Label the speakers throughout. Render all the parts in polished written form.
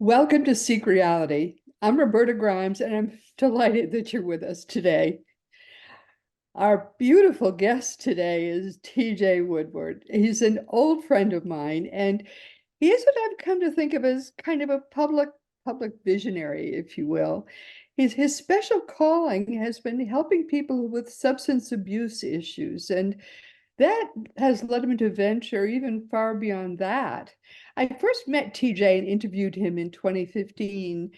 Speaker 1: Welcome to Seek Reality. I'm Roberta Grimes, and I'm delighted that you're with us today. Our beautiful guest today is TJ Woodward. He's an old friend of mine, and he is what I've come to think of as kind of a public visionary, if you will. His special calling has been helping people with substance abuse issues, and that has led him to venture even far beyond that. I first met TJ and interviewed him in 2015,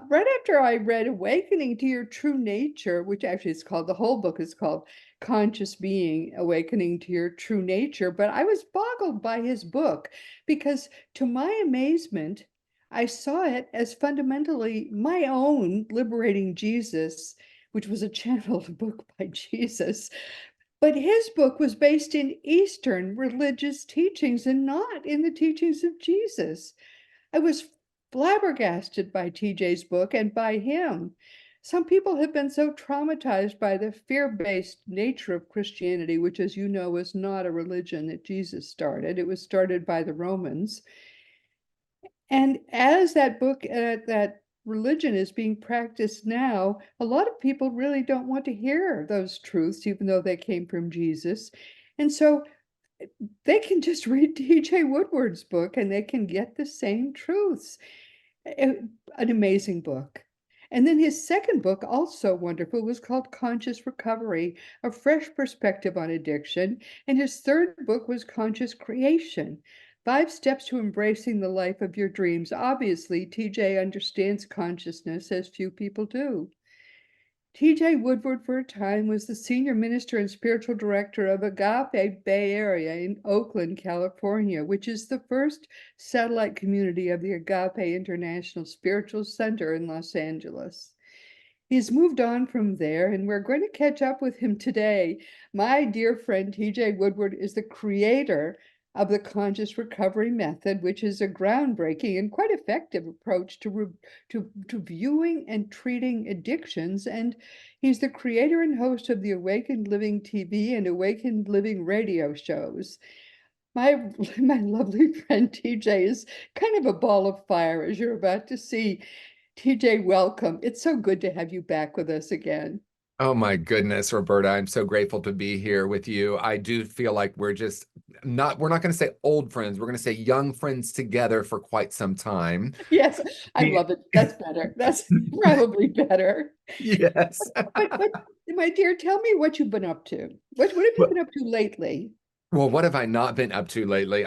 Speaker 1: right after I read Awakening to Your True Nature, which actually is called, the whole book is called Conscious Being, Awakening to Your True Nature. But I was boggled by his book because, to my amazement, I saw it as fundamentally my own Liberating Jesus, which was a channeled book by Jesus. But his book was based in Eastern religious teachings and not in the teachings of Jesus. I was flabbergasted by TJ's book and by him. Some people have been so traumatized by the fear-based nature of Christianity, which, as you know, is not a religion that Jesus started. It was started by the Romans. And as that book, that religion is being practiced now, a lot of people really don't want to hear those truths, even though they came from Jesus. And so they can just read TJ Woodward's book and they can get the same truths. An amazing book. And then his second book, also wonderful, was called Conscious Recovery, a fresh perspective on addiction. And his third book was Conscious Creation, 5 Steps to Embracing the Life of Your Dreams. Obviously, TJ understands consciousness as few people do. TJ Woodward, for a time, was the senior minister and spiritual director of Agape Bay Area in Oakland, California, which is the first satellite community of the Agape International Spiritual Center in Los Angeles. He's moved on from there, and we're going to catch up with him today. My dear friend TJ Woodward is the creator of the Conscious Recovery Method, which is a groundbreaking and quite effective approach to viewing and treating addictions. And he's the creator and host of the Awakened Living TV and Awakened Living radio shows. My lovely friend TJ is kind of a ball of fire, as you're about to see. TJ, welcome. It's so good to have you back with us again.
Speaker 2: Oh my goodness, Roberta, I'm so grateful to be here with you. I do feel like we're not going to say old friends, we're going to say young friends together for quite some time.
Speaker 1: Yes, I
Speaker 2: Me-
Speaker 1: love it. That's better. That's probably better.
Speaker 2: Yes.
Speaker 1: But my dear, tell me what you've been up to. What have you
Speaker 2: Well,
Speaker 1: been up to lately?
Speaker 2: well, what have I not been up to lately?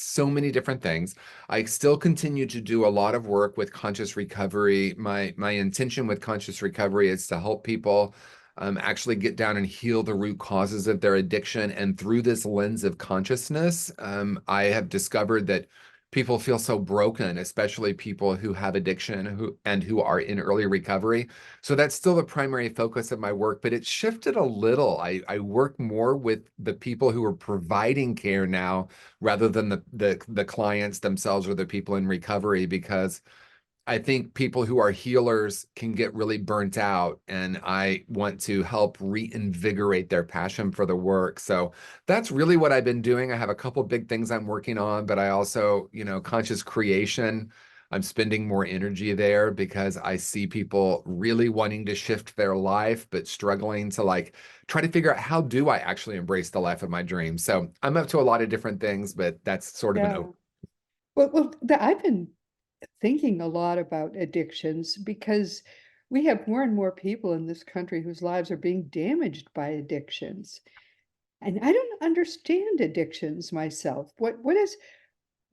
Speaker 2: So many different things. I still continue to do a lot of work with conscious recovery. My intention with conscious recovery is to help people actually get down and heal the root causes of their addiction. And through this lens of consciousness, I have discovered that people feel so broken, especially people who have addiction who are in early recovery. So that's still the primary focus of my work, but it's shifted a little. I work more with the people who are providing care now rather than the clients themselves or the people in recovery, because I think people who are healers can get really burnt out, and I want to help reinvigorate their passion for the work. So that's really what I've been doing. I have a couple big things I'm working on, but I also, conscious creation, I'm spending more energy there because I see people really wanting to shift their life, but struggling to try to figure out, how do I actually embrace the life of my dreams? So I'm up to a lot of different things, but that's sort of an
Speaker 1: Yeah.
Speaker 2: over.
Speaker 1: I've been thinking a lot about addictions because we have more and more people in this country whose lives are being damaged by addictions. And I don't understand addictions myself. What is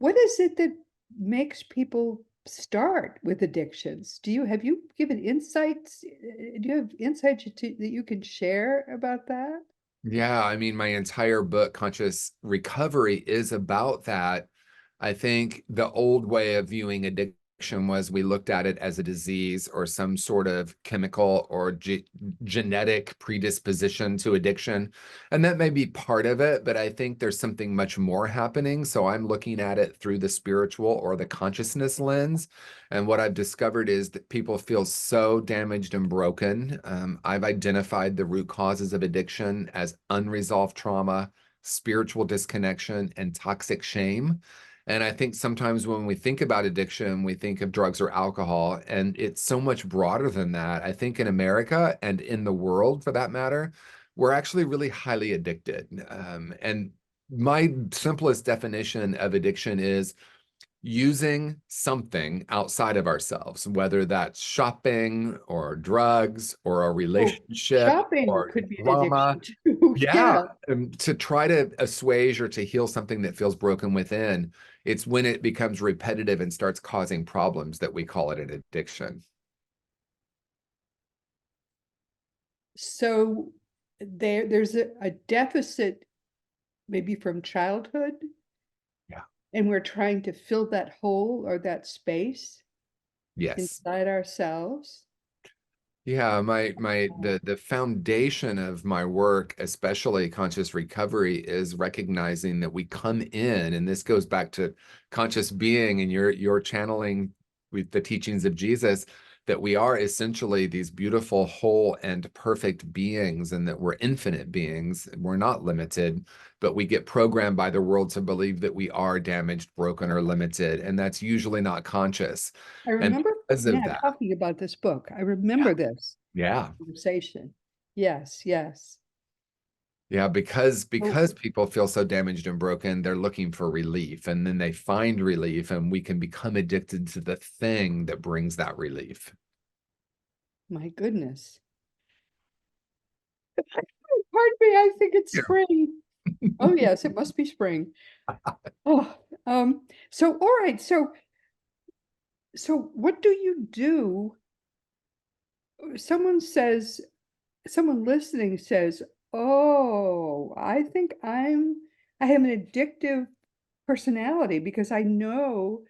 Speaker 1: it that makes people start with addictions? Have you given insights? Do you have insights that you can share about that?
Speaker 2: Yeah, I mean, my entire book, Conscious Recovery, is about that. I think the old way of viewing addiction was we looked at it as a disease or some sort of chemical or genetic predisposition to addiction. And that may be part of it, but I think there's something much more happening. So I'm looking at it through the spiritual or the consciousness lens. And what I've discovered is that people feel so damaged and broken. I've identified the root causes of addiction as unresolved trauma, spiritual disconnection, and toxic shame. And I think sometimes when we think about addiction, we think of drugs or alcohol, and it's so much broader than that. I think in America and in the world, for that matter, we're actually really highly addicted. And my simplest definition of addiction is using something outside of ourselves, whether that's shopping or drugs or a
Speaker 1: Oh,
Speaker 2: relationship
Speaker 1: shopping
Speaker 2: or
Speaker 1: could be an
Speaker 2: drama.
Speaker 1: addiction too.
Speaker 2: Yeah,
Speaker 1: Yeah.
Speaker 2: to try to assuage or to heal something that feels broken within, it's when it becomes repetitive and starts causing problems that we call it an addiction.
Speaker 1: So there's a deficit maybe from childhood,
Speaker 2: Yeah.
Speaker 1: and we're trying to fill that hole or that space
Speaker 2: Yes.
Speaker 1: inside ourselves.
Speaker 2: Yeah, the foundation of my work, especially conscious recovery, is recognizing that we come in, and this goes back to conscious being and your channeling with the teachings of Jesus, that we are essentially these beautiful, whole, and perfect beings, and that we're infinite beings. We're not limited, but we get programmed by the world to believe that we are damaged, broken, or limited, and that's usually not conscious.
Speaker 1: I
Speaker 2: And
Speaker 1: remember
Speaker 2: because of
Speaker 1: Matt
Speaker 2: that,
Speaker 1: talking about this book. I
Speaker 2: yeah,
Speaker 1: remember this
Speaker 2: yeah.
Speaker 1: conversation. Yes, yes.
Speaker 2: Yeah, because
Speaker 1: Oh,
Speaker 2: people feel so damaged and broken, they're looking for relief, and then they find relief, and we can become addicted to the thing that brings that relief.
Speaker 1: my goodness. Pardon me, I think it's
Speaker 2: Yeah.
Speaker 1: spring. Oh, yes, it must be spring. Oh, so all right, so what do you do? Someone says, someone listening says, "Oh, I think I have an addictive personality because I know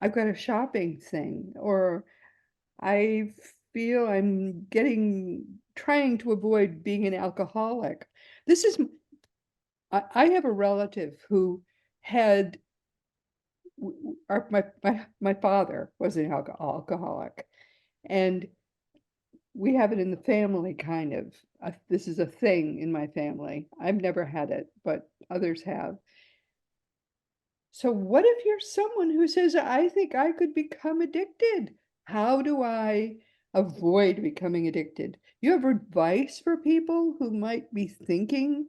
Speaker 1: I've got a shopping thing, or I feel I'm trying to avoid being an alcoholic." This is, I have a relative who had, my father was an alcoholic, and we have it in the family, kind of. This is a thing in my family. I've never had it, but others have. So what if you're someone who says, I think I could become addicted? How do I avoid becoming addicted? You have advice for people who might be thinking,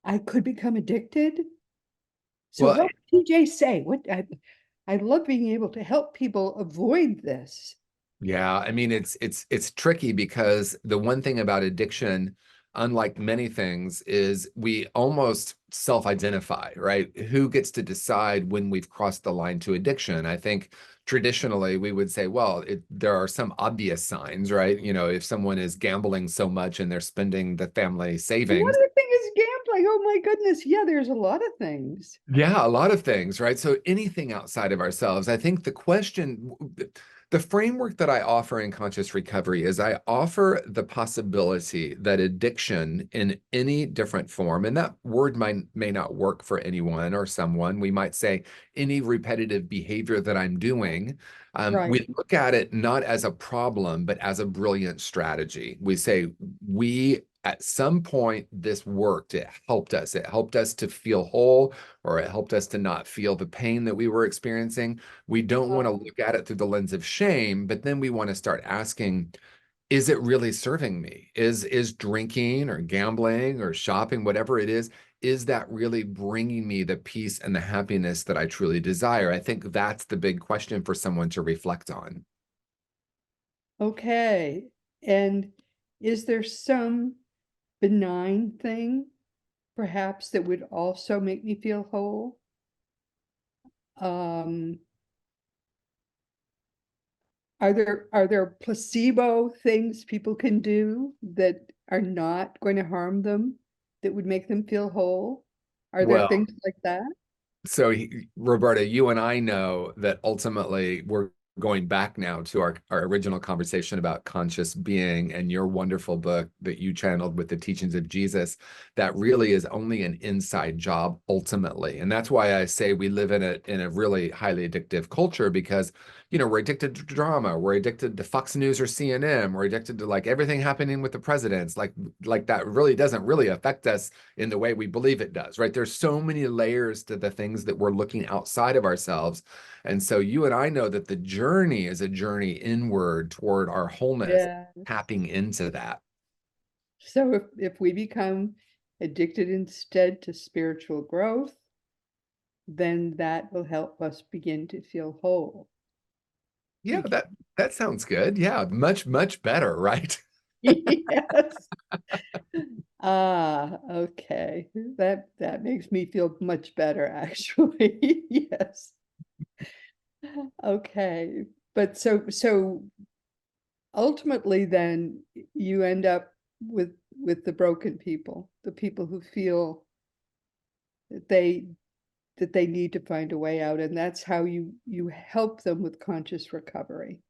Speaker 1: I could become addicted? So
Speaker 2: Well,
Speaker 1: what would TJ say? I love being able to help people avoid this.
Speaker 2: yeah, I mean it's tricky because the one thing about addiction, unlike many things, is we almost self-identify, right? Who gets to decide when we've crossed the line to addiction? I think traditionally we would say, well, there are some obvious signs, right? You know, if someone is gambling so much and they're spending the family savings.
Speaker 1: Another thing is gambling. Oh my goodness. Yeah, there's a lot of things.
Speaker 2: Yeah, a lot of things, right? So anything outside of ourselves. I think the framework that I offer in conscious recovery is I offer the possibility that addiction in any different form, and that word may not work for anyone or someone. We might say any repetitive behavior that I'm doing.
Speaker 1: Right.
Speaker 2: We look at it not as a problem, but as a brilliant strategy. We say we at some point this worked. It helped us. It helped us to feel whole, or it helped us to not feel the pain that we were experiencing. We don't want to look at it through the lens of shame, but then we want to start asking, is it really serving me? Is drinking or gambling or shopping, whatever it is that really bringing me the peace and the happiness that I truly desire? I think that's the big question for someone to reflect on.
Speaker 1: Okay. And is there some benign thing perhaps that would also make me feel whole? Um, are there placebo things people can do that are not going to harm them, that would make them feel whole? Are there
Speaker 2: Well,
Speaker 1: things like that?
Speaker 2: so Roberta, you and I know that ultimately we're going back now to our original conversation about conscious being and your wonderful book that you channeled with the teachings of Jesus, that really is only an inside job ultimately. And that's why I say we live in a really highly addictive culture because, you know, we're addicted to drama, we're addicted to Fox News or CNN, we're addicted to like everything happening with the presidents, like that really doesn't really affect us in the way we believe it does, right? There's so many layers to the things that we're looking outside of ourselves. And so you and I know that the journey is a journey inward toward our wholeness,
Speaker 1: Yeah.
Speaker 2: tapping into that.
Speaker 1: So if we become addicted instead to spiritual growth, then that will help us begin to feel whole.
Speaker 2: Yeah,
Speaker 1: Because,
Speaker 2: that sounds good. Yeah, much, much better, right?
Speaker 1: yes. Ah, okay. That makes me feel much better, actually. Yes. Okay. But so ultimately then you end up with the broken people, the people who feel that they need to find a way out, and that's how you help them with conscious recovery.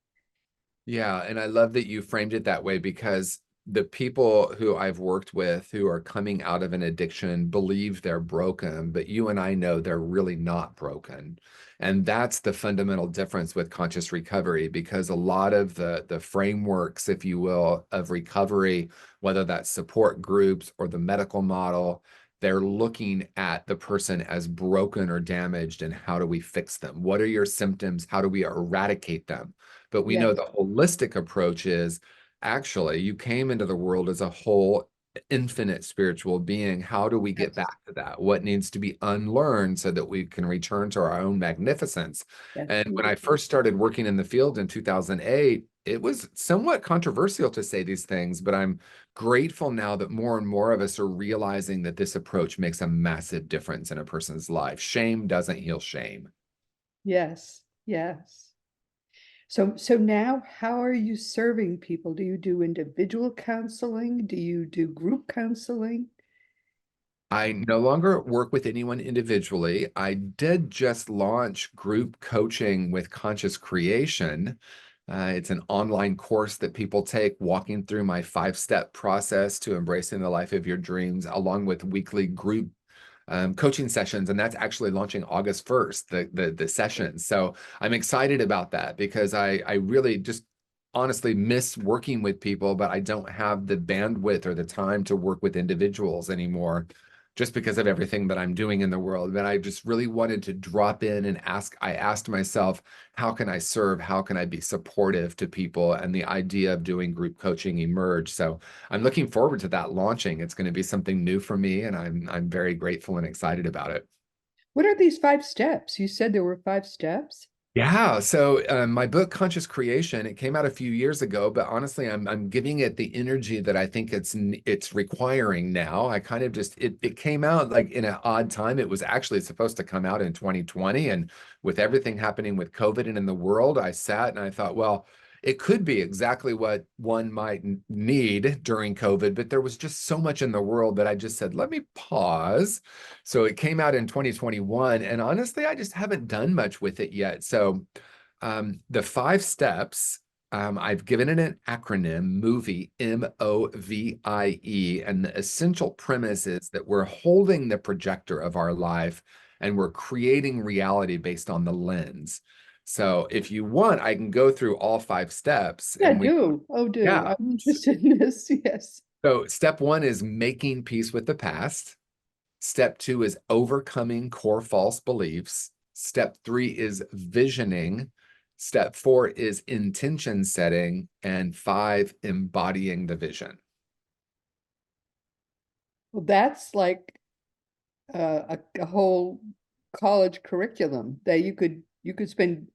Speaker 2: Yeah, and I love that you framed it that way because the people who I've worked with who are coming out of an addiction believe they're broken, but you and I know they're really not broken. And that's the fundamental difference with conscious recovery because a lot of the frameworks, if you will, of recovery, whether that's support groups or the medical model, they're looking at the person as broken or damaged and how do we fix them? What are your symptoms? How do we eradicate them? But we know
Speaker 1: Yes,
Speaker 2: the holistic approach is actually you came into the world as a whole infinite spiritual being. How do we get
Speaker 1: yes,
Speaker 2: back to that? What needs to be unlearned so that we can return to our own magnificence?
Speaker 1: that's
Speaker 2: And when I
Speaker 1: beautiful.
Speaker 2: first started working in the field in 2008, it was somewhat controversial to say these things, but I'm grateful now that more and more of us are realizing that this approach makes a massive difference in a person's life. Shame doesn't heal shame.
Speaker 1: Yes, yes. So now how are you serving people? Do you do individual counseling? Do you do group counseling?
Speaker 2: I no longer work with anyone individually. I did just launch group coaching with Conscious Creation. It's an online course that people take, walking through my 5-step process to embracing the life of your dreams, along with weekly group coaching sessions, and that's actually launching August 1st, the session. So I'm excited about that because I really just honestly miss working with people, but I don't have the bandwidth or the time to work with individuals anymore just because of everything that I'm doing in the world. But I just really wanted to drop in and ask. I asked myself, how can I serve? How can I be supportive to people? And the idea of doing group coaching emerged. So I'm looking forward to that launching. It's going to be something new for me, and I'm very grateful and excited about it.
Speaker 1: What are these 5 steps? You said there were 5 steps?
Speaker 2: Yeah, so my book Conscious Creation, it came out a few years ago, but honestly, I'm giving it the energy that I think it's requiring now. I kind of just it came out like in an odd time. It was actually supposed to come out in 2020, and with everything happening with COVID and in the world, I sat and I thought, well, it could be exactly what one might need during COVID, but there was just so much in the world that I just said, let me pause. So it came out in 2021, and honestly, I just haven't done much with it yet. So the 5 steps, I've given it an acronym, MOVIE, MOVIE, and the essential premise is that we're holding the projector of our life and we're creating reality based on the lens. So if you want, I can go through all 5 steps
Speaker 1: Yeah,
Speaker 2: and we,
Speaker 1: do. Oh, do.
Speaker 2: yeah.
Speaker 1: I'm interested in this. Yes.
Speaker 2: So step one is making peace with the past. Step two is overcoming core false beliefs. Step three is visioning. Step four is intention setting. And five, embodying the vision.
Speaker 1: Well, that's like a whole college curriculum that you could spend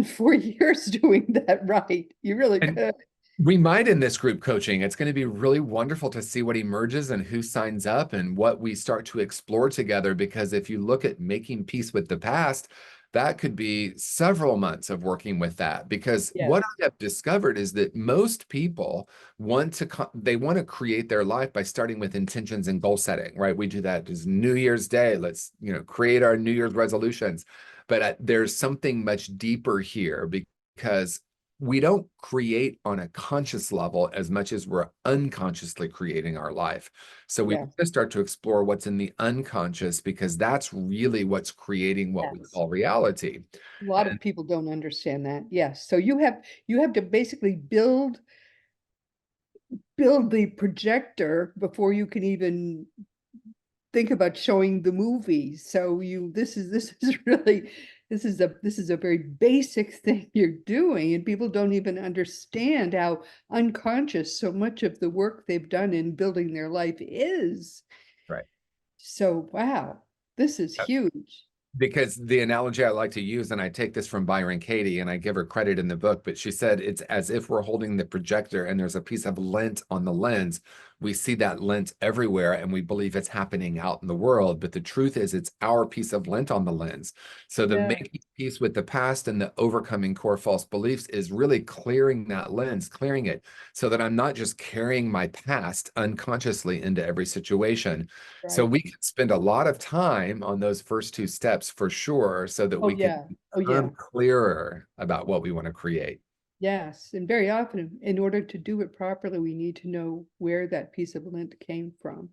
Speaker 1: 4 years doing that right. You really
Speaker 2: And
Speaker 1: could.
Speaker 2: we might in this group coaching. It's going to be really wonderful to see what emerges and who signs up and what we start to explore together. Because if you look at making peace with the past, that could be several months of working with that. Because what
Speaker 1: Yes.
Speaker 2: I have discovered is that most people they want to create their life by starting with intentions and goal setting, right? We do that as New Year's Day. Let's, create our New Year's resolutions. But there's something much deeper here because we don't create on a conscious level as much as we're unconsciously creating our life. So we
Speaker 1: Yeah.
Speaker 2: want to start to explore what's in the unconscious because that's really what's creating what we
Speaker 1: Yes.
Speaker 2: call reality.
Speaker 1: A lot of
Speaker 2: And
Speaker 1: people don't understand that. Yes. So you have to basically build the projector before you can even think about showing the movie. So this is really this is a very basic thing you're doing, and people don't even understand how unconscious so much of the work they've done in building their life is.
Speaker 2: right.
Speaker 1: So wow, this is huge.
Speaker 2: Because the analogy I like to use, and I take this from Byron Katie, and I give her credit in the book, but she said it's as if we're holding the projector and there's a piece of lint on the lens. We see that lint everywhere and we believe it's happening out in the world. But the truth is, it's our piece of lint on the lens. So the
Speaker 1: Yeah,
Speaker 2: making peace with the past and the overcoming core false beliefs is really clearing that lens, clearing it so that I'm not just carrying my past unconsciously into every situation. So
Speaker 1: right.
Speaker 2: we can spend a lot of time on those first two steps for sure, so that
Speaker 1: Oh
Speaker 2: we can
Speaker 1: yeah. Oh
Speaker 2: become
Speaker 1: yeah.
Speaker 2: clearer about what we want to create.
Speaker 1: Yes. And very often, in order to do it properly, we need to know where that piece of lint came from.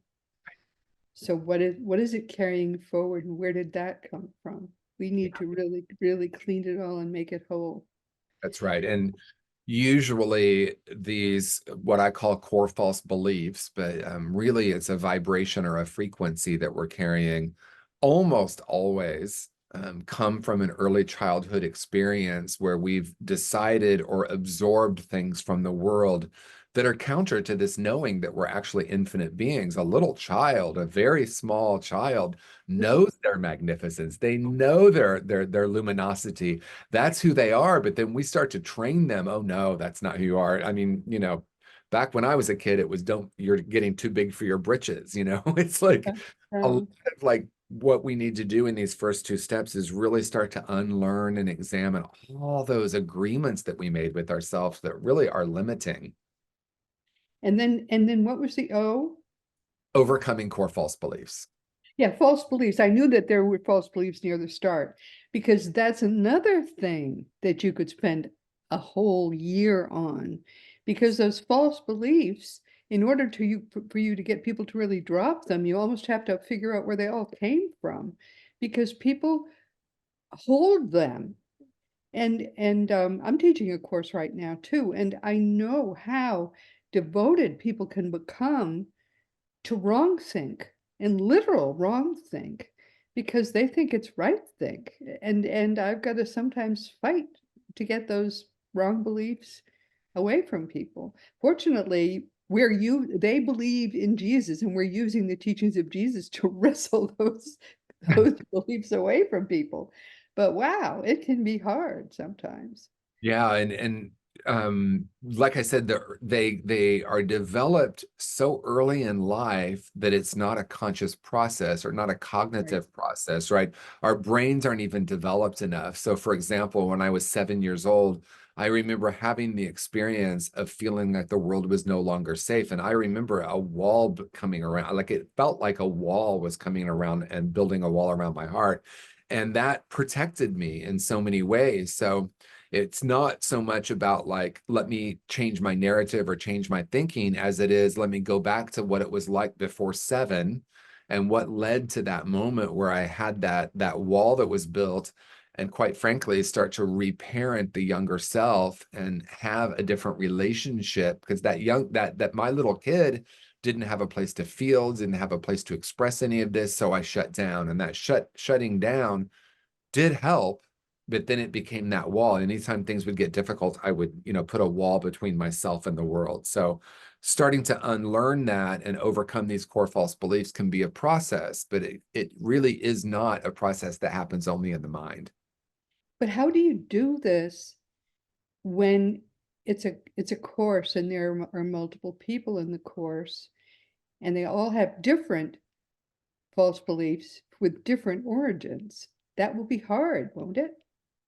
Speaker 1: So what is it carrying forward, and where did that come from? We need to really, really clean it all and make it whole.
Speaker 2: That's right. And usually these, what I call core false beliefs, but really it's a vibration or a frequency that we're carrying, almost always come from an early childhood experience where we've decided or absorbed things from the world that are counter to this knowing that we're actually infinite beings. A little child, a very small child, knows their magnificence. They know their luminosity. That's who they are. But then we start to train them. Oh no, that's not who you are. I mean, back when I was a kid, it was don't, you're getting too big for your britches. It's like a lot
Speaker 1: Um,
Speaker 2: of like what we need to do in these first two steps is really start to unlearn and examine all those agreements that we made with ourselves that really are limiting.
Speaker 1: and then what was the O?
Speaker 2: Overcoming core false beliefs.
Speaker 1: Yeah, false beliefs. I knew that there were false beliefs near the start, because that's another thing that you could spend a whole year on, because those false beliefs, in order for you to get people to really drop them, you almost have to figure out where they all came from, because people hold them. And I'm teaching a course right now too, and I know how devoted people can become to wrong think and literal wrong think, because they think it's right think. And I've got to sometimes fight to get those wrong beliefs away from people. Fortunately, they believe in Jesus, and we're using the teachings of Jesus to wrestle those beliefs away from people. But wow, it can be hard sometimes.
Speaker 2: Yeah, and like I said, they are developed so early in life that it's not a conscious process or not a
Speaker 1: Right.
Speaker 2: cognitive process, right? Our brains aren't even developed enough. So, for example, when I was 7 years old, I remember having the experience of feeling like the world was no longer safe. And I remember a wall coming around, like it felt like a wall was coming around and building a wall around my heart. And that protected me in so many ways. So, it's not so much about like, let me change my narrative or change my thinking as it is, let me go back to what it was like before 7 and what led to that moment where I had that wall that was built and quite frankly start to reparent the younger self and have a different relationship because that my little kid didn't have a place to feel, didn't have a place to express any of this, so I shut down, and that shutting down did help, but then it became that wall. And anytime things would get difficult, I would, put a wall between myself and the world. So starting to unlearn that and overcome these core false beliefs can be a process, but it really is not a process that happens only in the mind.
Speaker 1: But how do you do this when it's a course, and there are multiple people in the course, and they all have different false beliefs with different origins? That will be hard, won't it?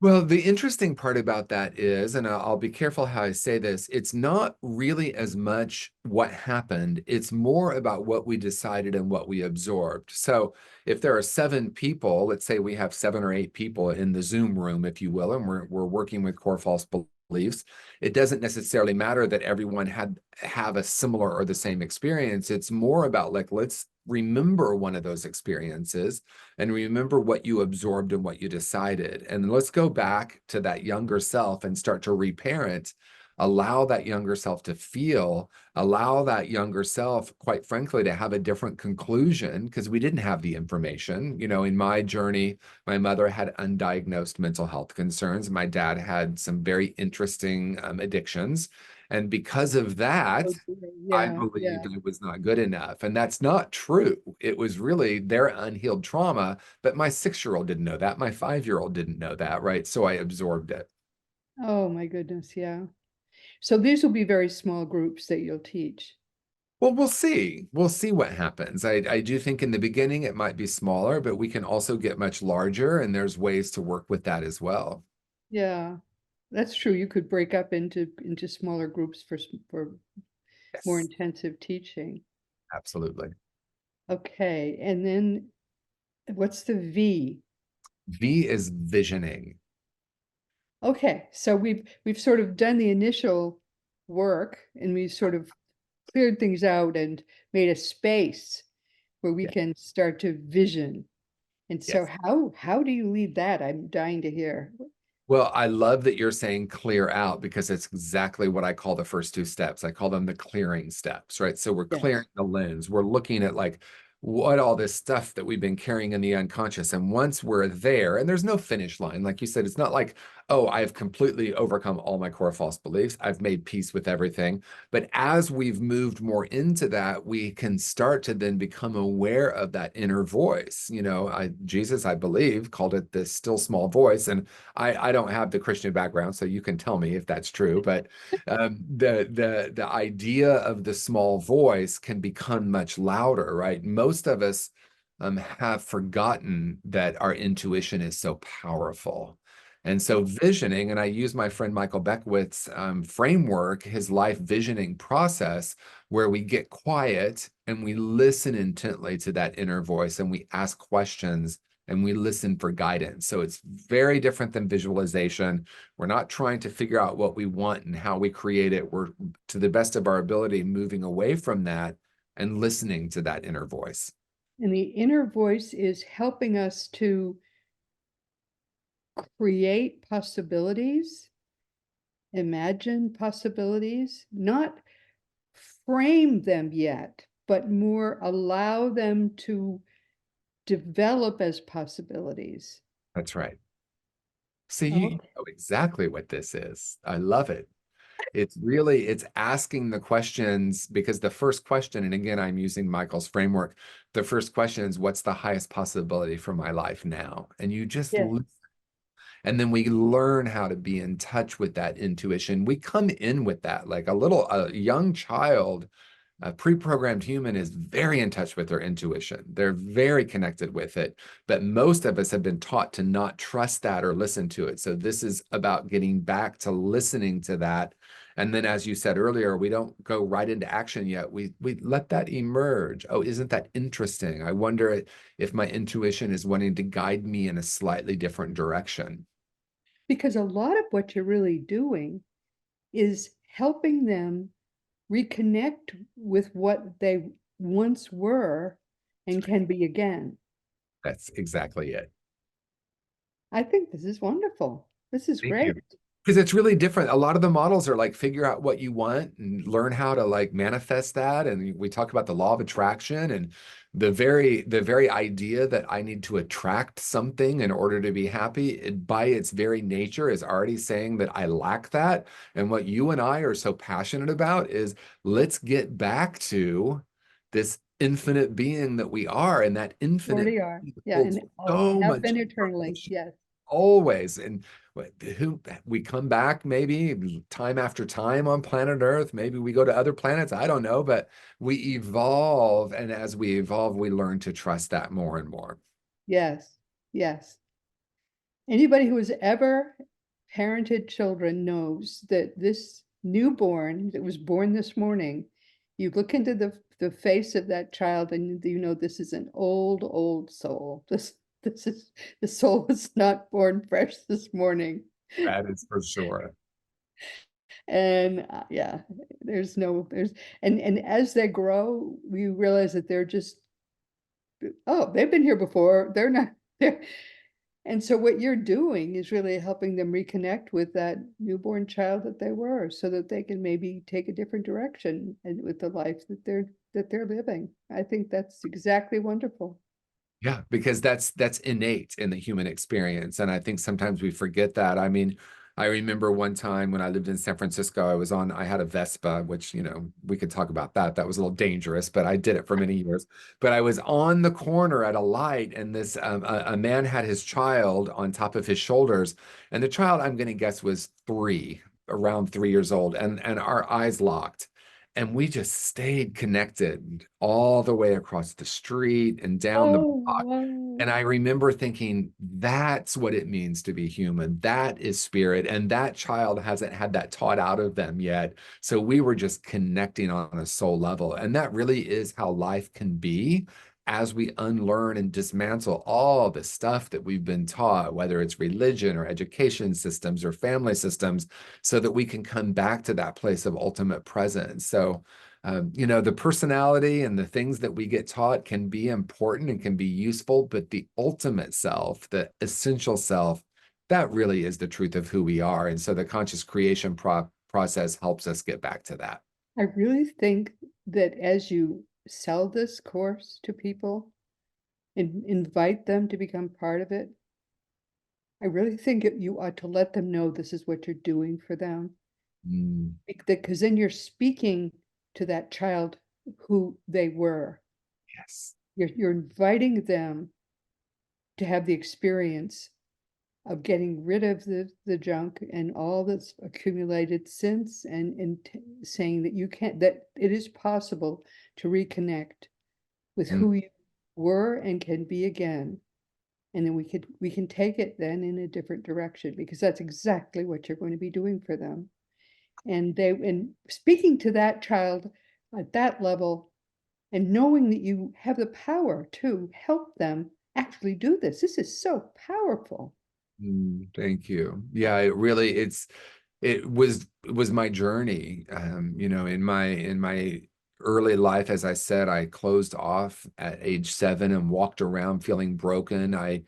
Speaker 2: Well, the interesting part about that is, and I'll be careful how I say this, it's not really as much what happened, it's more about what we decided and what we absorbed. So if there are 7 people, let's say we have 7 or 8 people in the Zoom room, if you will, and we're working with core false beliefs, it doesn't necessarily matter that everyone have a similar or the same experience. It's more about like, let's remember one of those experiences and remember what you absorbed and what you decided. And let's go back to that younger self and start to reparent, allow that younger self to feel, allow that younger self, quite frankly, to have a different conclusion because we didn't have the information. You know, in my journey, my mother had undiagnosed mental health concerns. My dad had some very interesting addictions. And because of that,
Speaker 1: Oh, dear.
Speaker 2: I
Speaker 1: Yeah,
Speaker 2: believed
Speaker 1: yeah.
Speaker 2: I was not good enough. And that's not true. It was really their unhealed trauma, but my 6-year-old didn't know that. My 5-year-old didn't know that, right? So I absorbed it.
Speaker 1: Oh my goodness, yeah. So these will be very small groups that you'll teach.
Speaker 2: Well, we'll see. We'll see what happens. I do think in the beginning it might be smaller, but we can also get much larger, and there's ways to work with that as well.
Speaker 1: Yeah, that's true. You could break up into smaller groups for more
Speaker 2: Yes,
Speaker 1: intensive teaching.
Speaker 2: absolutely.
Speaker 1: Okay, and then what's the V?
Speaker 2: V is visioning.
Speaker 1: Okay, so we've sort of done the initial work and we've sort of cleared things out and made a space where we
Speaker 2: Yeah.
Speaker 1: can start to vision. And so
Speaker 2: Yes.
Speaker 1: how do you lead that? I'm dying to hear.
Speaker 2: Well, I love that you're saying clear out because it's exactly what I call the first 2 steps. I call them the clearing steps, right? So we're clearing
Speaker 1: Yes.
Speaker 2: the lens. We're looking at like what all this stuff that we've been carrying in the unconscious. And once we're there, and there's no finish line, like you said, it's not like, oh, I've completely overcome all my core false beliefs. I've made peace with everything. But as we've moved more into that, we can start to then become aware of that inner voice. You know, Jesus, I believe, called it the still small voice. And I don't have the Christian background, so you can tell me if that's true. But the idea of the small voice can become much louder, right? Most of us have forgotten that our intuition is so powerful. And so visioning, and I use my friend Michael Beckwith's framework, his life visioning process, where we get quiet and we listen intently to that inner voice and we ask questions and we listen for guidance. So it's very different than visualization. We're not trying to figure out what we want and how we create it. We're, to the best of our ability, moving away from that and listening to that inner voice.
Speaker 1: And the inner voice is helping us to create possibilities, imagine possibilities, not frame them yet, but more allow them to develop as possibilities.
Speaker 2: That's right. So you
Speaker 1: Okay.
Speaker 2: know exactly what this is. I love it. It's really, it's asking the questions because the first question, and again, I'm using Michael's framework. The first question is, what's the highest possibility for my life now? And you just
Speaker 1: Yes.
Speaker 2: and then we learn how to be in touch with that intuition. We come in with that like a young child. A pre-programmed human is very in touch with their intuition. They're very connected with it. But most of us have been taught to not trust that or listen to it. So this is about getting back to listening to that. And then, as you said earlier, we don't go right into action yet. We let that emerge. Oh, isn't that interesting? I wonder if my intuition is wanting to guide me in a slightly different direction.
Speaker 1: Because a lot of what you're really doing is helping them reconnect with what they once were and can be again.
Speaker 2: That's exactly it.
Speaker 1: I think this is wonderful. This is
Speaker 2: Thank you.
Speaker 1: great.
Speaker 2: Because it's really different. A lot of the models are like figure out what you want and learn how to like manifest that. And we talk about the law of attraction and the very idea that I need to attract something in order to be happy, it, by its very nature is already saying that I lack that. And what you and I are so passionate about is let's get back to this infinite being that we are, and that infinite
Speaker 1: Already are.
Speaker 2: being
Speaker 1: Yeah,
Speaker 2: holds
Speaker 1: and
Speaker 2: so
Speaker 1: have
Speaker 2: much
Speaker 1: been eternally.
Speaker 2: information
Speaker 1: Yes.
Speaker 2: always. And who we come back maybe time after time on planet Earth. Maybe we go to other planets. I don't know, but we evolve. And as we evolve, we learn to trust that more and more.
Speaker 1: Yes. Yes. Anybody who has ever parented children knows that this newborn that was born this morning, you look into the face of that child and you know this is an old, old soul. This is the soul was not born fresh this morning.
Speaker 2: That is for sure.
Speaker 1: And yeah, there's and as they grow, we realize that they're just, oh, they've been here before. They're not there. And so what you're doing is really helping them reconnect with that newborn child that they were, so that they can maybe take a different direction and with the life that they're living. I think that's exactly wonderful.
Speaker 2: Yeah, because that's innate in the human experience. And I think sometimes we forget that. I mean, I remember one time when I lived in San Francisco, I had a Vespa, which, we could talk about that. That was a little dangerous, but I did it for many years. But I was on the corner at a light, and a man had his child on top of his shoulders. And the child, I'm going to guess, was around 3 years old. And our eyes locked. And we just stayed connected all the way across the street and down the
Speaker 1: Oh,
Speaker 2: block.
Speaker 1: wow.
Speaker 2: And I remember thinking, that's what it means to be human. That is spirit. And that child hasn't had that taught out of them yet. So we were just connecting on a soul level. And that really is how life can be as we unlearn and dismantle all the stuff that we've been taught, whether it's religion or education systems or family systems, so that we can come back to that place of ultimate presence. So, the personality and the things that we get taught can be important and can be useful, but the ultimate self, the essential self, that really is the truth of who we are. And so the conscious creation process helps us get back to that.
Speaker 1: I really think that as you sell this course to people and invite them to become part of it, I really think you ought to let them know this is what you're doing for them.
Speaker 2: Mm,
Speaker 1: Because then you're speaking to that child who they were.
Speaker 2: yes.
Speaker 1: You're inviting them to have the experience of getting rid of the junk and all that's accumulated since, and saying that that it is possible to reconnect with
Speaker 2: Mm,
Speaker 1: who you were and can be again. And then we can take it then in a different direction, because that's exactly what you're going to be doing for them. And speaking to that child at that level, and knowing that you have the power to help them actually do this is so powerful.
Speaker 2: thank you. Yeah, it was my journey. In my early life, as I said, I closed off at age 7 and walked around feeling broken. I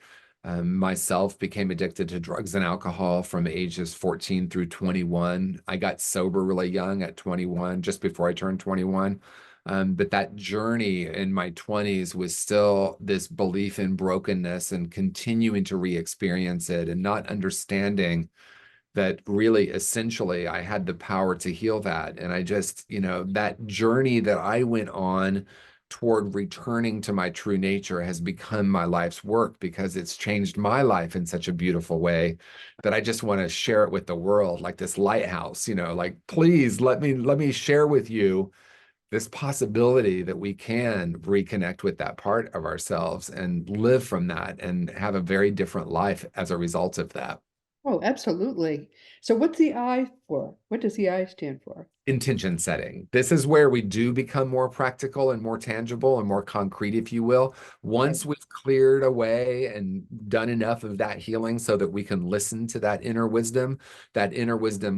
Speaker 2: myself became addicted to drugs and alcohol from ages 14 through 21. I got sober really young at 21, just before I turned 21. But that journey in my 20s was still this belief in brokenness and continuing to re-experience it and not understanding that really essentially I had the power to heal that. And I just, that journey that I went on toward returning to my true nature has become my life's work, because it's changed my life in such a beautiful way that I just want to share it with the world, like this lighthouse, like, please let me share with you this possibility that we can reconnect with that part of ourselves and live from that and have a very different life as a result of that.
Speaker 1: Oh, absolutely. So what's the I for? What does the I stand for?
Speaker 2: Intention setting. This is where we do become more practical and more tangible and more concrete, if you will.
Speaker 1: Right.
Speaker 2: Once we've cleared away and done enough of that healing so that we can listen to that inner wisdom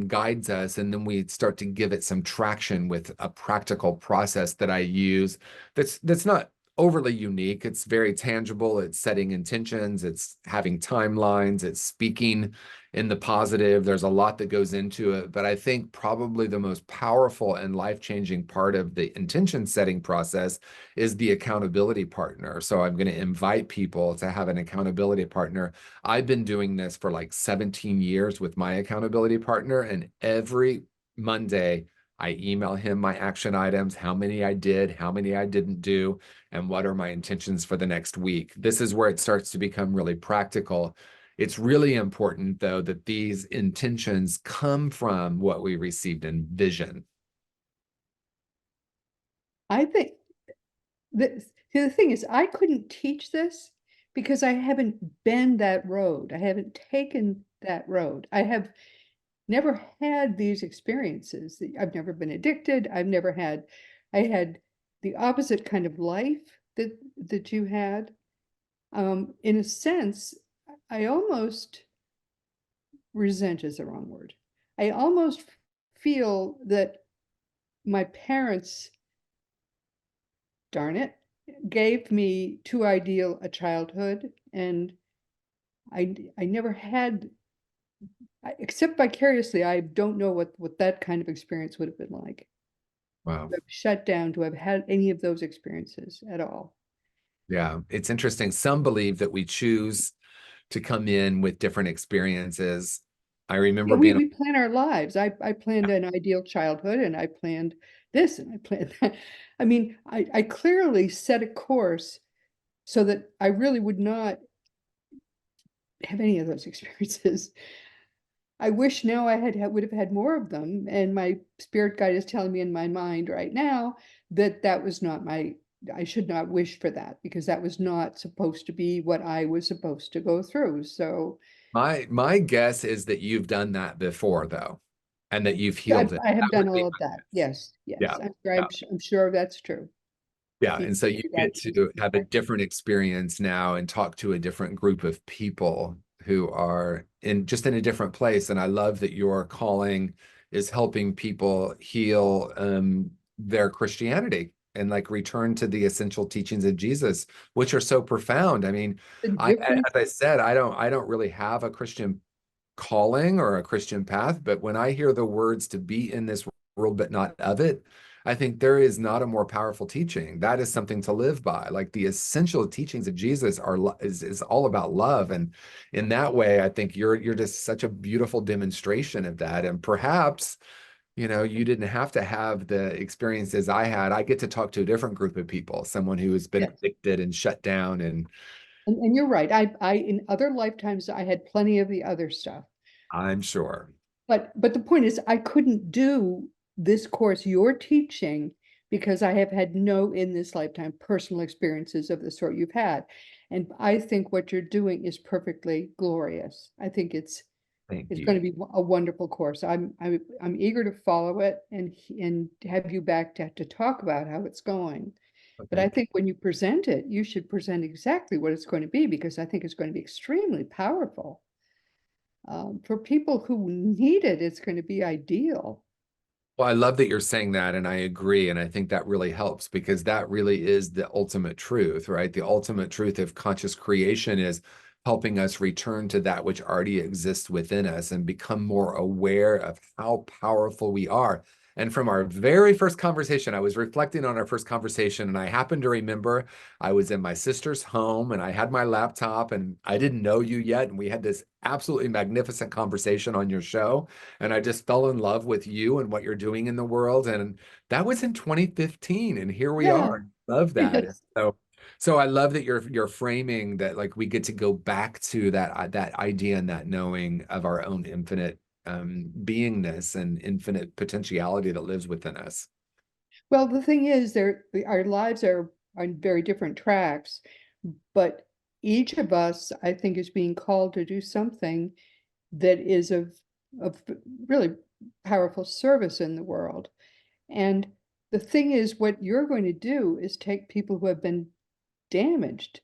Speaker 2: guides us. And then we start to give it some traction with a practical process that I use that's not overly unique. It's very tangible. It's setting intentions, it's having timelines, it's speaking in the positive. There's a lot that goes into it, but I think probably the most powerful and life-changing part of the intention setting process is the accountability partner. So I'm going to invite people to have an accountability partner. I've been doing this for like 17 years with my accountability partner, and every Monday I email him my action items, how many I did, how many I didn't do, and what are my intentions for the next week. This is where it starts to become really practical. It's really important, though, that these intentions come from what we received in vision.
Speaker 1: I think the thing is, I couldn't teach this because I haven't been that road. I haven't taken that road. I have never had these experiences. I've never been addicted. I had the opposite kind of life that you had. In a sense, I almost resent is the wrong word. I almost feel that my parents, darn it, gave me too ideal a childhood, and I never had, except vicariously, I don't know what that kind of experience would have been like.
Speaker 2: Wow.
Speaker 1: To have shut down, to have had any of those experiences at all.
Speaker 2: Yeah, it's interesting. Some believe that we choose to come in with different experiences. I
Speaker 1: Yeah,
Speaker 2: remember
Speaker 1: we,
Speaker 2: being,
Speaker 1: we plan our lives. I planned an ideal childhood, and I planned this and I planned that. I mean, I clearly set a course so that I really would not have any of those experiences. I wish now would have had more of them, and my spirit guide is telling me in my mind right now that that was not my, I should not wish for that, because that was not supposed to be what I was supposed to go through. So
Speaker 2: my guess is that you've done that before though, and that you've
Speaker 1: I,
Speaker 2: healed it.
Speaker 1: I have
Speaker 2: That
Speaker 1: done
Speaker 2: would be
Speaker 1: all of
Speaker 2: my
Speaker 1: that.
Speaker 2: guess.
Speaker 1: Yes,
Speaker 2: Yeah.
Speaker 1: yes.
Speaker 2: Yeah.
Speaker 1: I'm sure that's true. I
Speaker 2: Yeah,
Speaker 1: think
Speaker 2: and so you
Speaker 1: that
Speaker 2: get
Speaker 1: is
Speaker 2: to have a
Speaker 1: correct.
Speaker 2: different experience now and talk to a different group of people who are in just in a different place. And I love that your calling is helping people heal their Christianity and like return to the essential teachings of Jesus, which are so profound. I mean,
Speaker 1: The
Speaker 2: as
Speaker 1: difference,
Speaker 2: I said, I don't really have a Christian calling or a Christian path, but when I hear the words to be in this world but not of it, I think there is not a more powerful teaching. That is something to live by. Like the essential teachings of Jesus is all about love, and in that way, I think you're just such a beautiful demonstration of that. And perhaps you didn't have to have the experiences I had. I get to talk to a different group of people, someone who has been
Speaker 1: yes.
Speaker 2: addicted and shut down, and
Speaker 1: And you're right. In other lifetimes, I had plenty of the other stuff.
Speaker 2: I'm sure.
Speaker 1: But the point is, I couldn't do this course you're teaching because I have had no in this lifetime personal experiences of the sort you've had. And I think what you're doing is perfectly glorious. I think
Speaker 2: Thank
Speaker 1: it's going
Speaker 2: you.
Speaker 1: to be a wonderful course. I'm eager to follow it and have you back to talk about how it's going. But I
Speaker 2: Thank you.
Speaker 1: think when you present it, you should present exactly what it's going to be, because I think it's going to be extremely powerful. For people who need it, it's going to be ideal.
Speaker 2: Well, I love that you're saying that, and I agree. And I think that really helps because that really is the ultimate truth, right? The ultimate truth of conscious creation is helping us return to that which already exists within us and become more aware of how powerful we are. And from our very first conversation, I was reflecting on our first conversation, and I happened to remember I was in my sister's home and I had my laptop and I didn't know you yet. And we had this absolutely magnificent conversation on your show, and I just fell in love with you and what you're doing in the world. And that was in 2015, and here we
Speaker 1: Yeah,
Speaker 2: are. Love that. And
Speaker 1: yes.
Speaker 2: so I love that you're framing that like we get to go back to that idea and that knowing of our own infinite beingness and infinite potentiality that lives within us.
Speaker 1: Well, the thing is, our lives are on very different tracks, but each of us, I think, is being called to do something that is of really powerful service in the world. And the thing is, what you're going to do is take people who have been damaged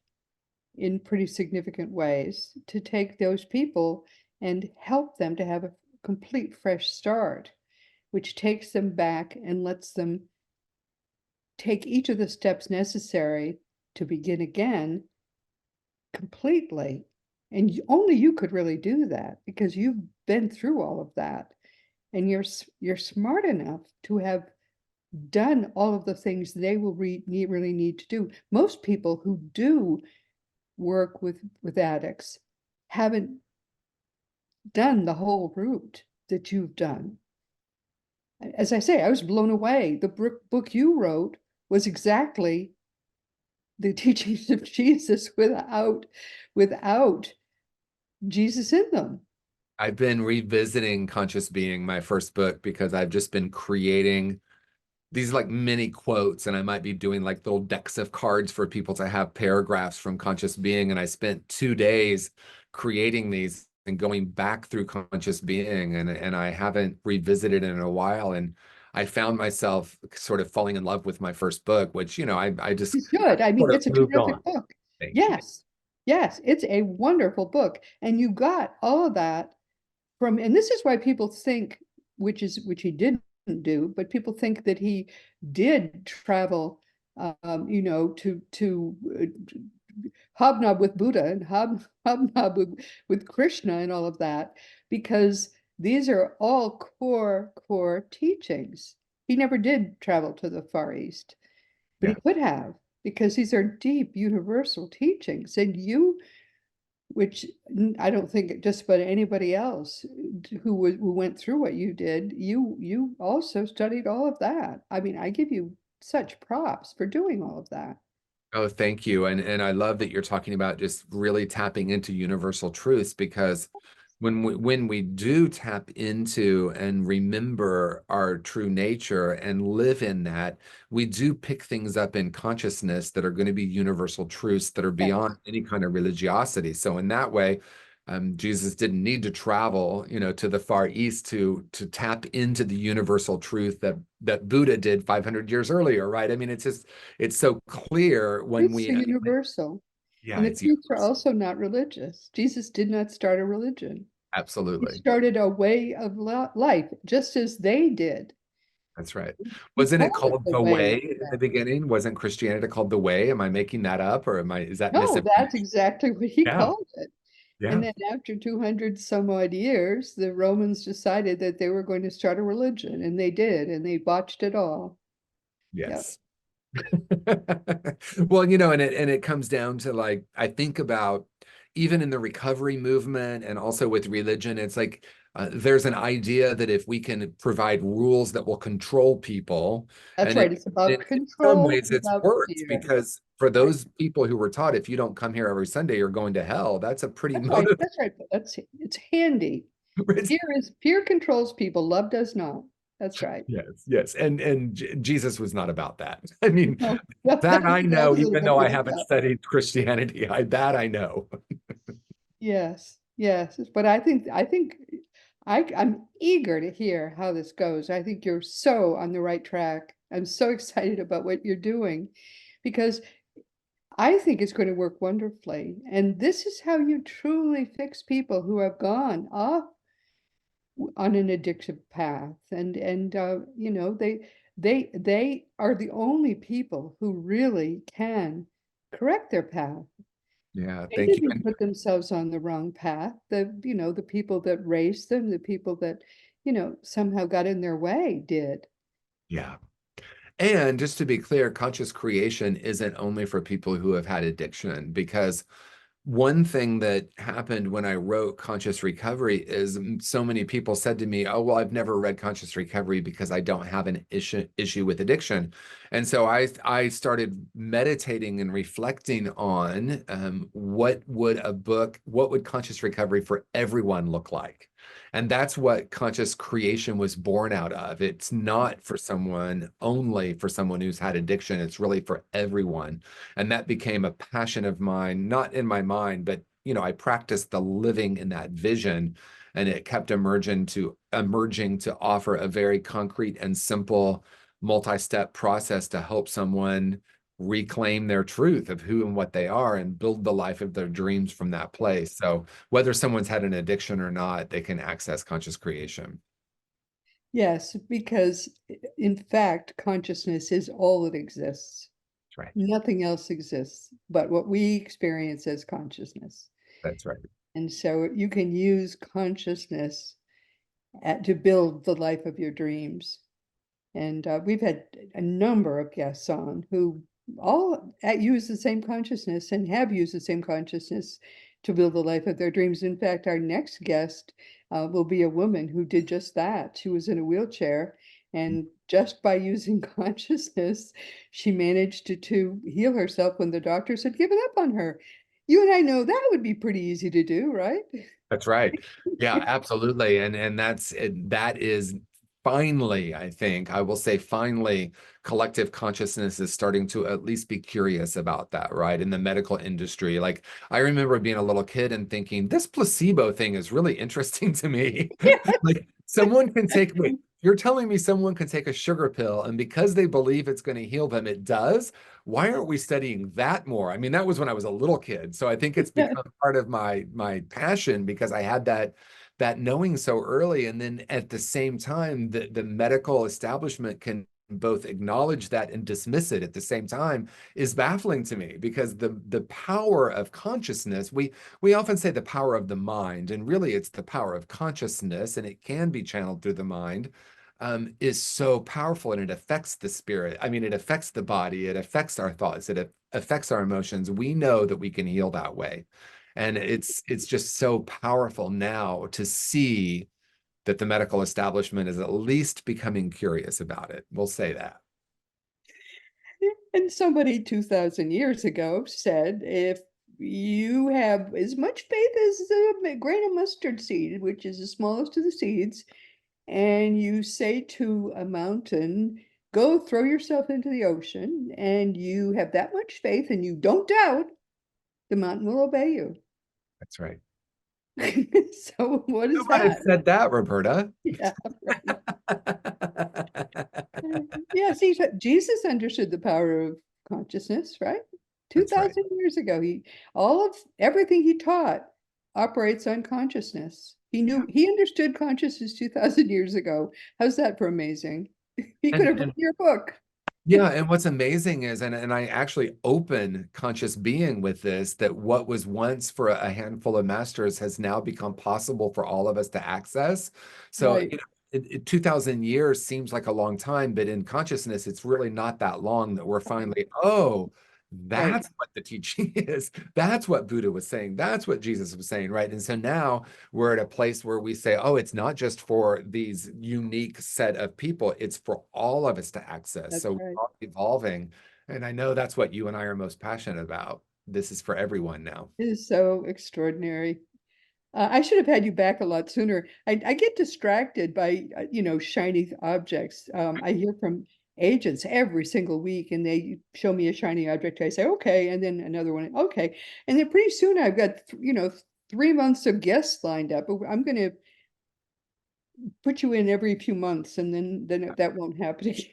Speaker 1: in pretty significant ways, to take those people and help them to have a complete fresh start, which takes them back and lets them take each of the steps necessary to begin again completely. And only you could really do that, because you've been through all of that, and you're smart enough to have done all of the things they will really need to do. Most people who do work with addicts haven't done the whole route that you've done. As I say, I was blown away. The book you wrote was exactly the teachings of Jesus without Jesus in them.
Speaker 2: I've been revisiting Conscious Being, my first book, because I've just been creating these like mini quotes, and I might be doing like little decks of cards for people to have paragraphs from conscious being. And I spent 2 days creating these and going back through conscious being, and I haven't revisited it in a while. And I found myself sort of falling in love with my first book, which, I just
Speaker 1: You should. I mean,
Speaker 2: sort of
Speaker 1: it's a
Speaker 2: moved on.
Speaker 1: terrific book.
Speaker 2: Thank you.
Speaker 1: Yes. Yes, it's a wonderful book. And you got all of that from, and this is why people think, which he didn't do, but people think that he did travel, to hobnob with Buddha and hobnob with Krishna and all of that, because these are all core teachings. He never did travel to the Far East, but he
Speaker 2: Yeah.
Speaker 1: could have, because these are deep universal teachings. And you, which I don't think just about anybody else who went through what you did, you also studied all of that. I mean, I give you such props for doing all of that.
Speaker 2: Oh, thank you. And I love that you're talking about just really tapping into universal truths, because when we do tap into and remember our true nature and live in that, we do pick things up in consciousness that are going to be universal truths that are beyond
Speaker 1: Yes,
Speaker 2: any kind of religiosity. So in that way, Jesus didn't need to travel, to the Far East to tap into the universal truth that Buddha did 500 years earlier, right? I mean, it's so clear when
Speaker 1: truths
Speaker 2: we,
Speaker 1: are universal,
Speaker 2: yeah,
Speaker 1: and the
Speaker 2: it's
Speaker 1: truths are
Speaker 2: universal.
Speaker 1: also not religious. Jesus did not start a religion. He
Speaker 2: Absolutely.
Speaker 1: started a way of life, just as they did.
Speaker 2: That's right.
Speaker 1: He
Speaker 2: Wasn't it
Speaker 1: called it
Speaker 2: called
Speaker 1: the
Speaker 2: the
Speaker 1: way.
Speaker 2: Way in the beginning? Wasn't Christianity called the Way? Am I making that up, or is that
Speaker 1: No, that's
Speaker 2: misinformation?
Speaker 1: exactly what he
Speaker 2: Yeah,
Speaker 1: called it. And
Speaker 2: yeah,
Speaker 1: then after 200 some odd years, the Romans decided that they were going to start a religion, and they did, and they botched it all. Yep,
Speaker 2: yes. Well, and it comes down to, like, I think about even in the recovery movement and also with religion, it's like there's an idea that if we can provide rules that will control people,
Speaker 1: that's
Speaker 2: and
Speaker 1: right. It's about
Speaker 2: in some
Speaker 1: control
Speaker 2: ways
Speaker 1: and
Speaker 2: it's
Speaker 1: about
Speaker 2: worked,
Speaker 1: fear.
Speaker 2: because for
Speaker 1: Right.
Speaker 2: those people who were taught if you don't come here every Sunday, you're going to hell, that's a pretty
Speaker 1: That's right.
Speaker 2: motive.
Speaker 1: That's right. It's handy. Fear controls people. Love does not. That's right.
Speaker 2: Yes, yes. And Jesus was not about that. I mean,
Speaker 1: No, no,
Speaker 2: that
Speaker 1: that's
Speaker 2: I know,
Speaker 1: exactly
Speaker 2: even
Speaker 1: what
Speaker 2: though
Speaker 1: it
Speaker 2: I
Speaker 1: was
Speaker 2: haven't
Speaker 1: about.
Speaker 2: studied Christianity, that I know.
Speaker 1: Yes, yes. But I'm eager to hear how this goes. I think you're so on the right track. I'm so excited about what you're doing, because I think it's going to work wonderfully. And this is how you truly fix people who have gone off on an addictive path. They are the only people who really can correct their path.
Speaker 2: Yeah,
Speaker 1: They
Speaker 2: thank you.
Speaker 1: didn't
Speaker 2: And
Speaker 1: put themselves on the wrong path. The people that raised them, the people that, somehow got in their way did.
Speaker 2: yeah. And just to be clear, conscious creation isn't only for people who have had addiction, because one thing that happened when I wrote Conscious Recovery is so many people said to me, "Oh, well, I've never read Conscious Recovery because I don't have an issue with addiction." And so I started meditating and reflecting on what would Conscious Recovery for everyone look like? And that's what Conscious Creation was born out of. It's not for someone, only for someone who's had addiction. It's really for everyone. And that became a passion of mine, not in my mind, but I practiced the living in that vision, and it kept emerging to offer a very concrete and simple multi-step process to help someone reclaim their truth of who and what they are and build the life of their dreams from that place. So whether someone's had an addiction or not, they can access conscious creation.
Speaker 1: Yes, because in fact, consciousness is all that exists.
Speaker 2: That's right.
Speaker 1: Nothing else exists but what we experience as consciousness.
Speaker 2: That's right.
Speaker 1: And so you can use consciousness to build the life of your dreams. And we've had a number of guests on who all use the same consciousness and have used the same consciousness to build the life of their dreams. In fact, our next guest will be a woman who did just that. She was in a wheelchair, and just by using consciousness, she managed to heal herself when the doctors had given up on her. You and I know that would be pretty easy to do, right?
Speaker 2: That's right. Yeah, absolutely. And that is finally, I think, I will say finally, collective consciousness is starting to at least be curious about that, right? In the medical industry. Like, I remember being a little kid and thinking, this placebo thing is really interesting to me. Like, someone can take, wait, you're telling me someone can take a sugar pill and because they believe it's going to heal them, it does? Why aren't we studying that more? I mean, that was when I was a little kid. So I think it's become part of my passion because I had that knowing so early. And then at the same time, the medical establishment can both acknowledge that and dismiss it at the same time is baffling to me because the power of consciousness, we often say the power of the mind, and really it's the power of consciousness, and it can be channeled through the mind, is so powerful and it affects the spirit. I mean, it affects the body, it affects our thoughts, it affects our emotions. We know that we can heal that way. And it's just so powerful now to see that the medical establishment is at least becoming curious about it. We'll say that.
Speaker 1: And somebody 2,000 years ago said, if you have as much faith as a grain of mustard seed, which is the smallest of the seeds, and you say to a mountain, go throw yourself into the ocean, and you have that much faith and you don't doubt, the mountain will obey you.
Speaker 2: That's right.
Speaker 1: So what
Speaker 2: Who
Speaker 1: is
Speaker 2: would have
Speaker 1: that?
Speaker 2: said that, Roberta?
Speaker 1: Yeah, right. Yeah, see, Jesus understood the power of consciousness, right?
Speaker 2: That's right.
Speaker 1: 2,000 years ago, all of everything he taught operates on consciousness. He understood consciousness 2,000 years ago. How's that for amazing? He could have
Speaker 2: And
Speaker 1: written your book.
Speaker 2: yeah, and what's amazing is, and I actually open conscious being with this, that what was once for a handful of masters has now become possible for all of us to access. So,
Speaker 1: Right,
Speaker 2: 2,000 years seems like a long time, but in consciousness, it's really not that long that we're finally, oh,
Speaker 1: right.
Speaker 2: that's what the teaching is. That's what Buddha was saying. That's what Jesus was saying, right? And so now we're at a place where we say, oh, it's not just for these unique set of people, it's for all of us to access.
Speaker 1: That's
Speaker 2: So we're
Speaker 1: right.
Speaker 2: all evolving. And I know that's what you and I are most passionate about. This is for everyone now.
Speaker 1: It is so extraordinary. I should have had you back a lot sooner. I get distracted by, shiny objects. I hear from agents every single week and they show me a shiny object. I say, okay. And then another one, okay. And then pretty soon I've got, 3 months of guests lined up. I'm going to put you in every few months and then that won't happen again.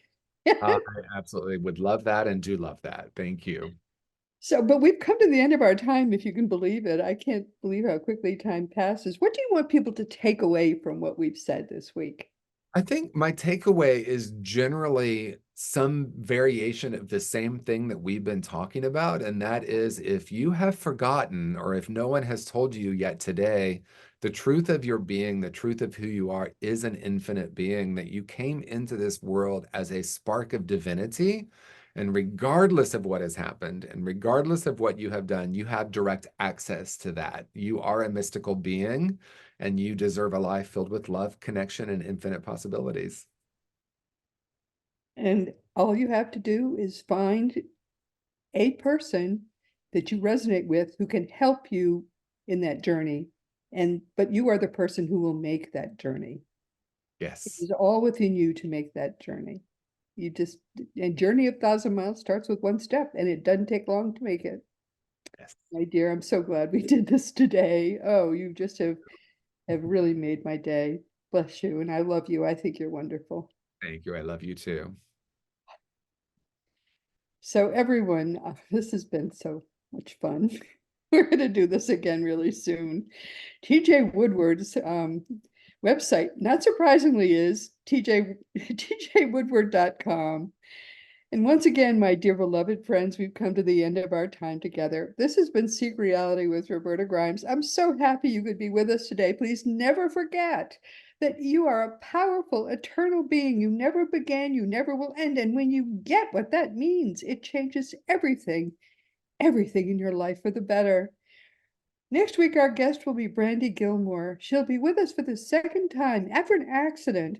Speaker 2: I absolutely would love that and do love that. Thank you.
Speaker 1: So, but we've come to the end of our time, if you can believe it. I can't believe how quickly time passes. What do you want people to take away from what we've said this week?
Speaker 2: I think my takeaway is generally some variation of the same thing that we've been talking about. And that is if you have forgotten, or if no one has told you yet today, the truth of your being, the truth of who you are, is an infinite being, that you came into this world as a spark of divinity. And regardless of what has happened, and regardless of what you have done, you have direct access to that. You are a mystical being and you deserve a life filled with love, connection, and infinite possibilities.
Speaker 1: And all you have to do is find a person that you resonate with who can help you in that journey. But you are the person who will make that journey. It
Speaker 2: Yes.
Speaker 1: is all within you to make that journey. You just, a journey of 1,000 miles starts with one step, and it doesn't take long to make it.
Speaker 2: Yes.
Speaker 1: My dear, I'm so glad we did this today. Oh, you just have really made my day. Bless you. And I love you. I think you're wonderful.
Speaker 2: Thank you. I love you too.
Speaker 1: So everyone, this has been so much fun. We're going to do this again really soon. TJ Woodward's website, not surprisingly, is tjwoodward.com. And once again, my dear beloved friends, we've come to the end of our time together. This has been Seek Reality with Roberta Grimes. I'm so happy you could be with us today. Please never forget that you are a powerful, eternal being. You never began, you never will end. And when you get what that means, it changes everything, everything in your life for the better. Next week, our guest will be Brandy Gilmore. She'll be with us for the second time after an accident.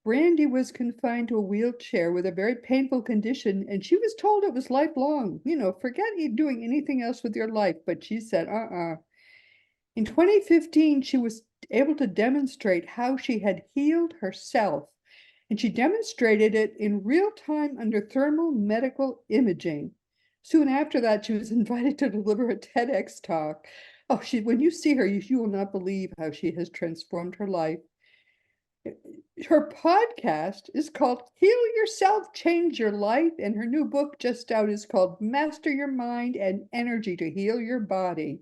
Speaker 1: Brandy was confined to a wheelchair with a very painful condition, and she was told it was lifelong. Forget doing anything else with your life. But she said, In 2015, she was able to demonstrate how she had healed herself and she demonstrated it in real time under thermal medical imaging. Soon after that, she was invited to deliver a TEDx talk. Oh, when you see her, you will not believe how she has transformed her life. Her podcast is called Heal Yourself, Change Your Life, and her new book just out is called Master Your Mind and Energy to Heal Your Body.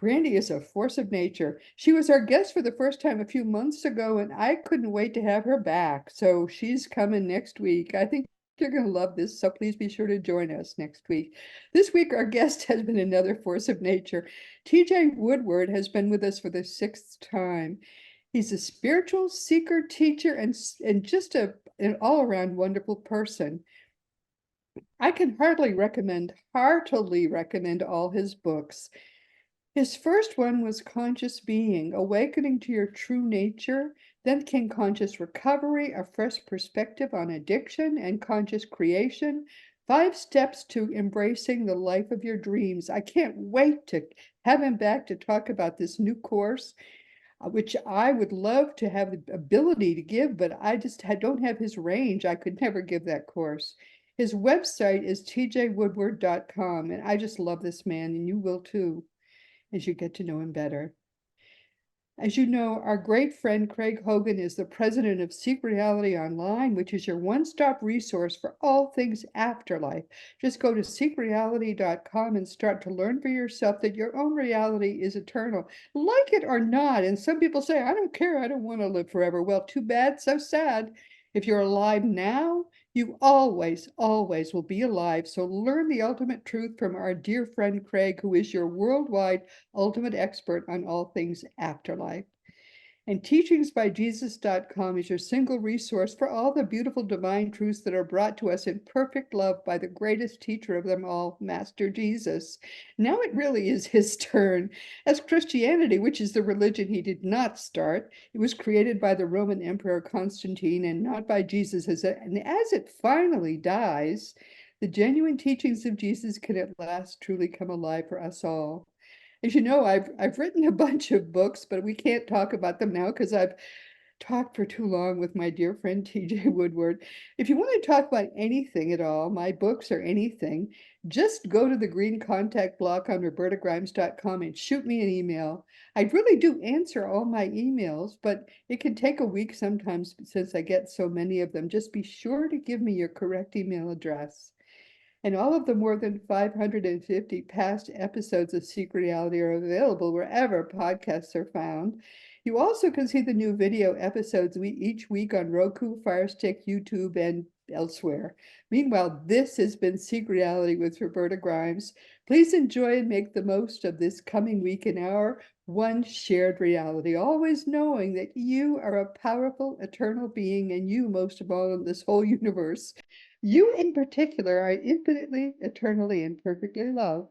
Speaker 1: Brandy is a force of nature. She was our guest for the first time a few months ago, and I couldn't wait to have her back. So she's coming next week. I think you're going to love this, so please be sure to join us next week. This week, our guest has been another force of nature. TJ Woodward has been with us for the 6th time. He's a spiritual seeker, teacher, and just an all-around wonderful person. I can heartily recommend all his books. His first one was Conscious Being, Awakening to Your True Nature. Then came Conscious Recovery, a fresh perspective on addiction and conscious creation. 5 steps to embracing the life of your dreams. I can't wait to have him back to talk about this new course, which I would love to have the ability to give, but I don't have his range. I could never give that course. His website is tjwoodward.com, and I just love this man, and you will too, as you get to know him better. As you know, our great friend Craig Hogan is the president of Seek Reality Online, which is your one-stop resource for all things afterlife. Just go to seekreality.com and start to learn for yourself that your own reality is eternal, like it or not. And some people say, I don't care, I don't want to live forever. Well, too bad, so sad. If you're alive now, you always, always will be alive. So learn the ultimate truth from our dear friend Craig, who is your worldwide ultimate expert on all things afterlife. And teachingsbyjesus.com is your single resource for all the beautiful divine truths that are brought to us in perfect love by the greatest teacher of them all, Master Jesus. Now it really is his turn. As Christianity, which is the religion he did not start, it was created by the Roman Emperor Constantine and not by Jesus. And as it finally dies, the genuine teachings of Jesus can at last truly come alive for us all. As you know, I've written a bunch of books, but we can't talk about them now because I've talked for too long with my dear friend TJ Woodward. If you want to talk about anything at all, my books or anything, just go to the green contact block on robertagrimes.com and shoot me an email. I really do answer all my emails, but it can take a week sometimes since I get so many of them. Just be sure to give me your correct email address. And all of the more than 550 past episodes of Seek Reality are available wherever podcasts are found. You also can see the new video episodes each week on Roku, Fire Stick, YouTube, and elsewhere. Meanwhile, this has been Seek Reality with Roberta Grimes. Please enjoy and make the most of this coming week in our one shared reality, always knowing that you are a powerful, eternal being, and you, most of all, in this whole universe. You in particular are infinitely, eternally, and perfectly loved.